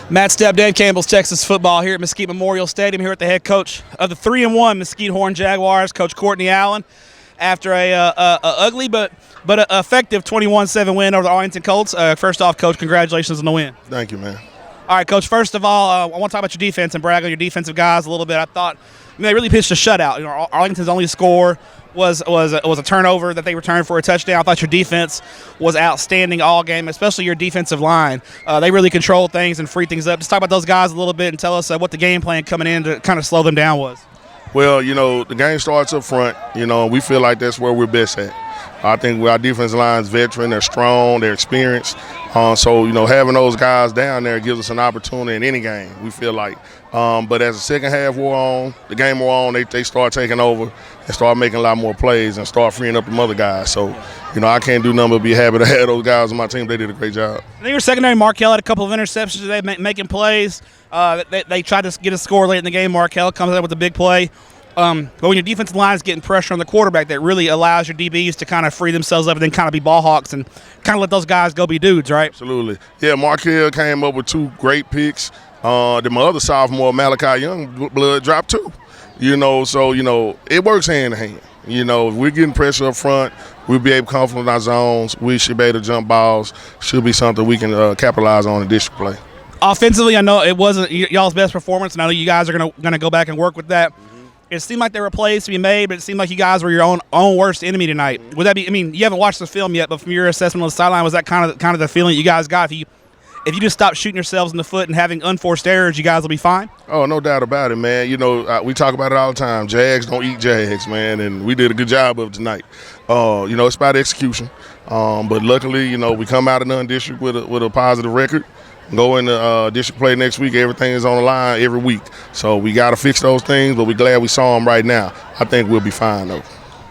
Matt Stepp, Dan Campbell's Texas football here at Mesquite Memorial Stadium, here with the head coach of the 3-1 Mesquite Horn Jaguars, Coach Courtney Allen, after a ugly but a effective 21-7 win over the Arlington Colts. First off, Coach, congratulations on the win. Thank you, man. All right, Coach, first of all, I want to talk about your defense and brag on your defensive guys a little bit. I thought they really pitched a shutout. Arlington's only score was a turnover that they returned for a touchdown. I thought your defense was outstanding all game, especially your defensive line. They really controlled things and freed things up. Just talk about those guys a little bit and tell us what the game plan coming in to kind of slow them down was. Well, the game starts up front, we feel like that's where we're best at. I think our defensive line's veteran, they're strong, they're experienced. So having those guys down there gives us an opportunity in any game, we feel like. But as the second half wore on, the game wore on, they start taking over and start making a lot more plays and start freeing up them other guys. So, I can't do nothing but be happy to have those guys on my team. They did a great job. I think your secondary, Markel, had a couple of interceptions today, making plays. They tried to get a score late in the game. Markel comes out with a big play. But when your defensive line is getting pressure on the quarterback, that really allows your DBs to kind of free themselves up and then kind of be ball hawks and kind of let those guys go be dudes, right? Absolutely. Yeah, Markel came up with two great picks. Then my other sophomore, Malachi Young, blood dropped too. So it works hand in hand. If we're getting pressure up front, we'll be able to come from our zones. We should be able to jump balls. Should be something we can capitalize on in district play. Offensively, I know it wasn't y'all's best performance, and I know you guys are gonna go back and work with that. It seemed like there were plays to be made, but it seemed like you guys were your own worst enemy tonight. Would that be? I mean, you haven't watched the film yet, but from your assessment on the sideline, was that kind of the feeling you guys got? If you just stop shooting yourselves in the foot and having unforced errors, you guys will be fine? Oh, no doubt about it, man. We talk about it all the time. Jags don't eat Jags, man, and we did a good job of it tonight. It's about execution. But luckily, we come out of non-district with a positive record. Go into district play next week. Everything is on the line every week. So we got to fix those things, but we're glad we saw them right now. I think we'll be fine, though.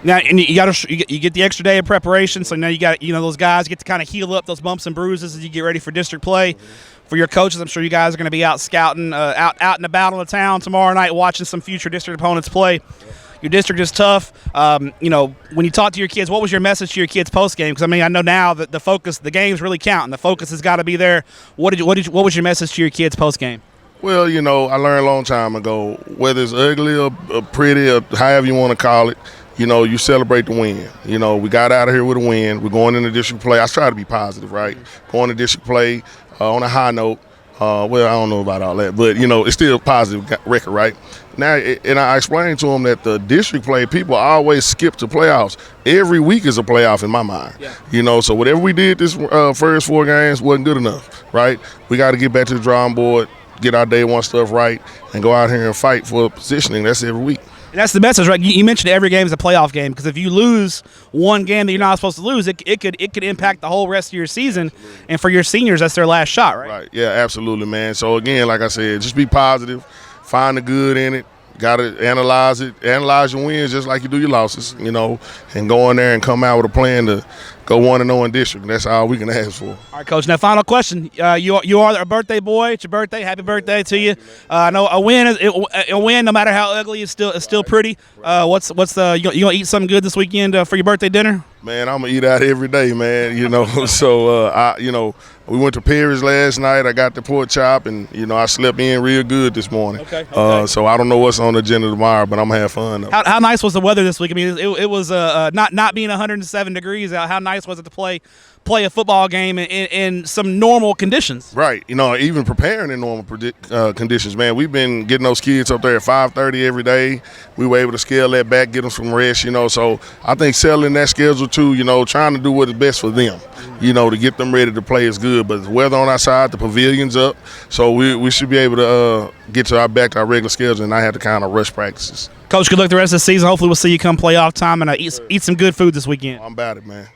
Now, and you get the extra day of preparation, so now you got those guys get to kind of heal up those bumps and bruises as you get ready for district play. For your coaches, I'm sure you guys are going to be out scouting, out and about on the town tomorrow night, watching some future district opponents play. Your district is tough. When you talk to your kids, what was your message to your kids post game? Because I know now that the games really count, and the focus has got to be there. What was your message to your kids post game? Well, I learned a long time ago, whether it's ugly or pretty or however you want to call it, you celebrate the win. We got out of here with a win. We're going into district play. I try to be positive, right? Going to district play on a high note. I don't know about all that, but, it's still a positive record, right? Now, and I explained to them that the district play, people always skip to playoffs. Every week is a playoff in my mind. Yeah. So whatever we did this first 4 games wasn't good enough, right? We got to get back to the drawing board, get our day one stuff right, and go out here and fight for positioning. That's every week. And that's the message, right? You mentioned every game is a playoff game, because if you lose one game that you're not supposed to lose, it could impact the whole rest of your season. And for your seniors, that's their last shot, right? Right. Yeah, absolutely, man. So again, like I said, just be positive, find the good in it. Got to analyze it. Analyze your wins just like you do your losses, and go in there and come out with a plan to go 1-0 in district. That's all we can ask for. All right, Coach. Now, final question. You are a birthday boy. It's your birthday. Happy birthday to you. I know a win, no matter how ugly, is still pretty. What's you gonna eat something good this weekend for your birthday dinner? Man, I'm gonna eat out every day, man. So we went to Perry's last night. I got the pork chop, and I slept in real good this morning. Okay. So I don't know what's on the agenda tomorrow, but I'm gonna have fun though. How nice was the weather this week? I mean, it was not being 107 degrees out. How nice was it to play a football game in some normal conditions? Right. Even preparing in normal conditions, man. We've been getting those kids up there at 5:30 every day. We were able to scale that back, get them some rest. So I think settling that schedule too. Trying to do what is best for them. To get them ready to play is good. But the weather on our side, the pavilion's up, so we should be able to get back to our regular schedule and not have to kind of rush practices. Coach, good luck the rest of the season. Hopefully we'll see you come playoff time and eat some good food this weekend. I'm about it, man.